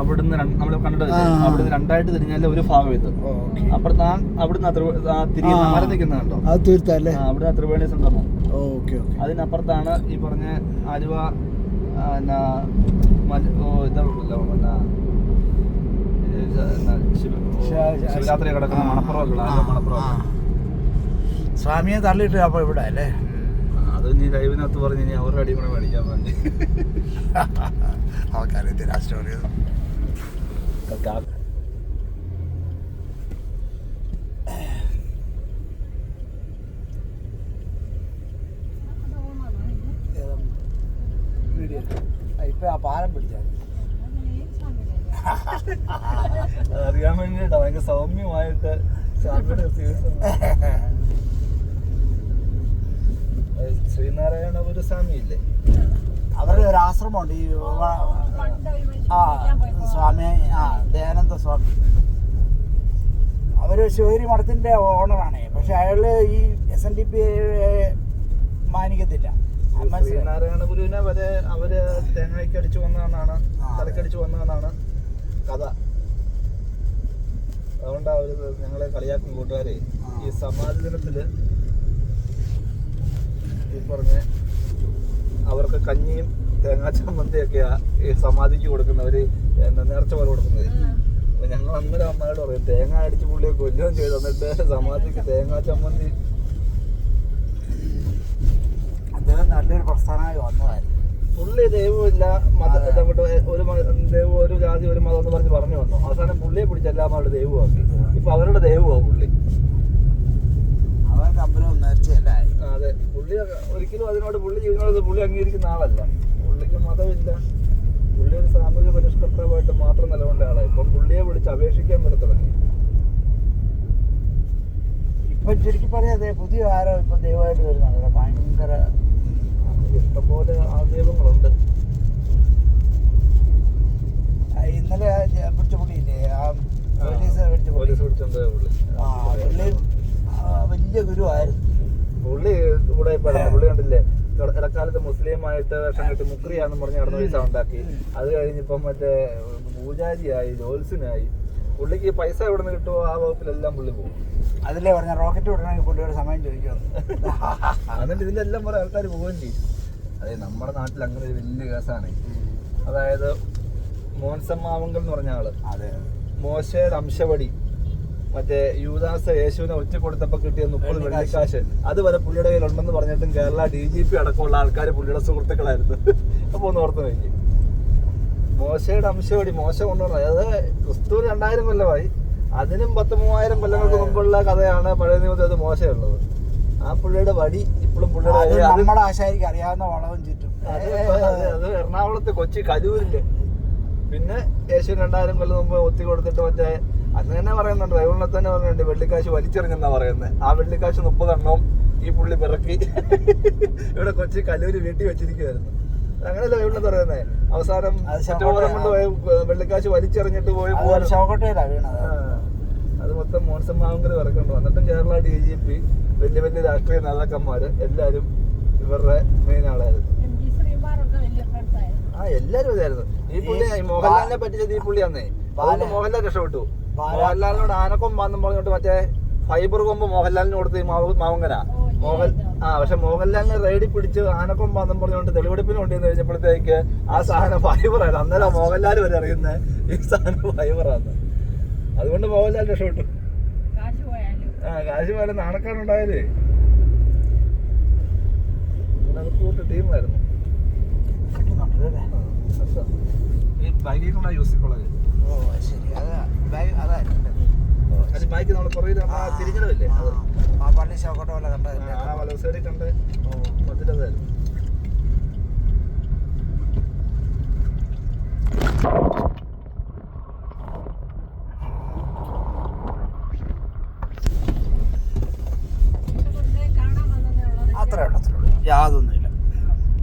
അവിടുന്ന് നമ്മൾ കണ്ടിട്ട് അവിടുന്ന് രണ്ടായിട്ട് തിരിഞ്ഞാൽ ഒരു ഭാഗം ഇത്. അപ്പുറത്ത് അവിടുന്ന് മരം നിൽക്കുന്നത് കണ്ടോ, അവിടെ ത്രിവേണി സംഗമം. അതിനപ്പുറത്താണ് ഈ പറഞ്ഞ ആലുവ ശിവരാത്രി കിടക്കുന്ന മണപ്പുറം. സ്വാമിയെ തള്ളിയിട്ട് അപ്പൊ ഇവിടെ അല്ലേ? അത് നീ ലൈവിനകത്ത് പറഞ്ഞ് ഇനി അവരുടെ അടി കൂടെ മേടിക്കാൻ വേണ്ടി അവക്കറിയത്തില്ല സ്റ്റോറി. ഇപ്പൊ ആ പാലം പിടിച്ചാൽ അറിയാൻ വേണ്ടിട്ടാ ഭയങ്കര സൗമ്യമായിട്ട് ശ്രീനാരായണപുര സ്വാമി ഇല്ലേ, അവരുടെ ഒരു ആശ്രമമുണ്ട് ഈ സ്വാമി ദയാനന്ദ സ്വാമി. അവര് ശിവഗിരി മഠത്തിന്റെ ഓണറാണ്. പക്ഷെ അയാള് ഈ SNDP മാനിക്കത്തില്ല. ശ്രീനാരായണഗുരുവിനെ വരെ അവര് തേങ്ങയ്ക്കടിച്ചു വന്നതെന്നാണ്, തലക്കടിച്ചു വന്നതെന്നാണ് കഥ. അതുകൊണ്ടാ അവര് ഞങ്ങളെ കളിയാക്കും കൂട്ടുകാരെ. ഈ സമാധി ദിനത്തില് ഈ പറഞ്ഞ അവർക്ക് കഞ്ഞിയും തേങ്ങാ ചമ്മന്തിയൊക്കെയാ ഈ സമാധിക്ക് കൊടുക്കുന്നവര് നേർച്ച പോലെ കൊടുക്കുന്നത്. അപ്പൊ ഞങ്ങൾ അന്നേരം അമ്മയോട് പറയും, തേങ്ങ അടിച്ച് പുള്ളിയെ കൊല്ലുകയും ചെയ്തു, എന്നിട്ട് സമാധിക്ക് തേങ്ങാ ചമ്മന്തി. അദ്ദേഹം നല്ലൊരു പ്രസ്ഥാനമായി വന്നതായിരുന്നു. പുള്ളി ദൈവമില്ല, ഒരു ജാതി ഒരു മതം എന്ന് പറഞ്ഞു വന്നു. അവസാനം പുള്ളിയെ പിടിച്ച് എല്ലാമാരുടെ ദൈവമാക്കി. ഇപ്പൊ അവരുടെ ദൈവമാണ് പുള്ളി. അവർക്ക് അമ്പലവും നേർച്ചയല്ല. അതെ, പുള്ളി ഒരിക്കലും അതിനോട് പുള്ളി ജീവിതത്തോട് പുള്ളി അംഗീകരിക്കുന്ന ആളല്ല. പുള്ളിക്ക് മതമില്ല. പുള്ളി ഒരു സാമൂഹിക പരിഷ്കർത്താവായിട്ട് മാത്രം നിലകൊണ്ട ആളാണ്. ഇപ്പം പുള്ളിയെ വിളിച്ച് അപേക്ഷിക്കാൻ വരെ തുടങ്ങി. ഇപ്പൊ ചുരുക്കി പറയാതെ പുതിയ ആരോ ഇപ്പൊ ദൈവമായിട്ട് വരുന്നുണ്ട്. ഭയങ്കര ഇഷ്ടംപോലെ ആ ദൈവങ്ങളുണ്ട്. ഇന്നലെ പിടിച്ച പുള്ളിയില്ലേ, പോലീസ് പിടിച്ചോണ്ട് പുള്ളി വലിയ ഗുരുവായിരുന്നു. പുള്ളി ഇവിടെ പുള്ളി കണ്ടില്ലേ, ഇടക്കാലത്ത് മുസ്ലിമായിട്ട് വേഷം കെട്ടി മുക്രിയാന്ന് പറഞ്ഞ് നടന്ന പൈസ ഉണ്ടാക്കി. അത് കഴിഞ്ഞിപ്പം മറ്റേ പൂജാരിയായി, ജോത്സ്യനായി. പുള്ളിക്ക് പൈസ എവിടെ നിന്ന് കിട്ടുമോ ആ വകുപ്പിലെല്ലാം പുള്ളി പോകും. അതിലേ പറഞ്ഞ റോക്കറ്റ് വിടണമെങ്കിൽ പുള്ളിയോട് സമയം ചോദിക്കണം. എന്നിട്ട് ഇതിലെല്ലാം കുറെ ആൾക്കാർ പോവുകയും ചെയ്യും. അതെ, നമ്മുടെ നാട്ടിൽ അങ്ങനെ ഒരു വലിയ കേസാണ്. അതായത് മോൻസമ്മാവങ്കൽ എന്ന് പറഞ്ഞ ആള്, മോശയുടെ അംശവടി, മറ്റേ യൂദാസ് യേശുവിനെ ഒറ്റ കൊടുത്തപ്പോ കിട്ടിയ 30 വെള്ളിക്കാശ് അതുവരെ പുള്ളിയുടെ കയ്യിലുണ്ടെന്ന് പറഞ്ഞിട്ടും കേരള DGP അടക്കമുള്ള ആൾക്കാർ പുള്ളിയുടെ സുഹൃത്തുക്കളായിരുന്നു. അപ്പൊ ഒന്ന് ഓർത്ത് നോക്കി, മോശയുടെ അംശവടി മോശ കൊണ്ടുവന്നത്. അതായത് ക്രിസ്തു 2000 കൊല്ലമായി, അതിനും 10,000-3000 കൊല്ലങ്ങൾക്ക് മുമ്പുള്ള കഥയാണ് പഴയ നിയമത്തിൽ അത് മോശമുള്ളത്. ആ പുള്ളിയുടെ വടി ഇപ്പോഴും പുള്ളിയുടെ നമ്മുടെ ആശാരിക്ക് അറിയാവുന്ന വളവും ചുറ്റും. അത് എറണാകുളത്ത് കൊച്ചി കലൂരില്. പിന്നെ യേശു 2000 കൊല്ലം മുമ്പ് ഒത്തി കൊടുത്തിട്ട് മറ്റേ അന്ന് തന്നെ പറയുന്നുണ്ട്, ബൈബിളിനെ തന്നെ പറയുന്നുണ്ട്, വെള്ളിക്കാശ് വലിച്ചെറിഞ്ഞെന്നാ പറയുന്നത്. ആ വെള്ളിക്കാശ് 30 എണ്ണവും ഈ പുള്ളി പിറക്കി ഇവിടെ കൊച്ചി കലൂര് വീട്ടിൽ വെച്ചിരിക്കുവായിരുന്നു. അങ്ങനെയല്ല ബൈബിളിനകത്ത് പറയുന്നത്. അവസാനം കൊണ്ട് പോയി വെള്ളിക്കാശ് വലിച്ചെറിഞ്ഞിട്ട് പോയി അത് മൊത്തം മോൻസമ്മാവങ്കൽ ഇറക്കണ്ടു. എന്നിട്ടും കേരള DGP, വലിയ വലിയ രാഷ്ട്രീയ നേതാക്കന്മാര് എല്ലാരും ഇവരുടെ മെയിൻ ആളായിരുന്നു. എല്ലാരും ഇതായിരുന്നു. ഈ പുള്ളി മോഹൻലാലിനെ പറ്റിച്ചത് ഈ പുള്ളിയാന്നേ. അതുകൊണ്ട് മോഹൻലാൽ രക്ഷപ്പെട്ടു. മോഹൻലാലിനോട് ആനക്കൊമ്പാന്നും പറഞ്ഞോട്ട് മറ്റേ ഫൈബർ കൊമ്പ് മോഹൻലാലിന് കൊടുത്ത് ഈ മാവങ്കനാ പക്ഷെ മോഹൻലാലിനെ റൈഡിൽ പിടിച്ച് ആനക്കൊമ്പാന്നും പറഞ്ഞുകൊണ്ട് തെളിവെടുപ്പിന് കൊണ്ടുവന്ന് കഴിഞ്ഞപ്പോഴത്തേക്ക് ആ സാധനം ഫൈബറായിരുന്നു. അന്നേരം മോഹൻലാൽ വരെ അറിയുന്നത് ഈ സാധനം ഫൈബറാന്ന്. അതുകൊണ്ട് മോഹൻലാൽ രക്ഷപ്പെട്ടു. കാശ് പോയാലും നാണക്കാടുണ്ടായാലേ ടീമായിരുന്നു. ഈ ബൈക്കിൽ യൂസ് കോളേജ് ബൈക്ക് നമ്മൾ പുറകിൽ തിരിഞ്ഞിടല്ലേ, ആ പള്ളി ശോക്കോട്ട പോലെ കണ്ടതില്ല, ആ വലത് സൈഡിൽ കണ്ട് മൊത്തത്തിലതായിരുന്നു. അത്രേ ഉള്ളൂ യാതൊന്നും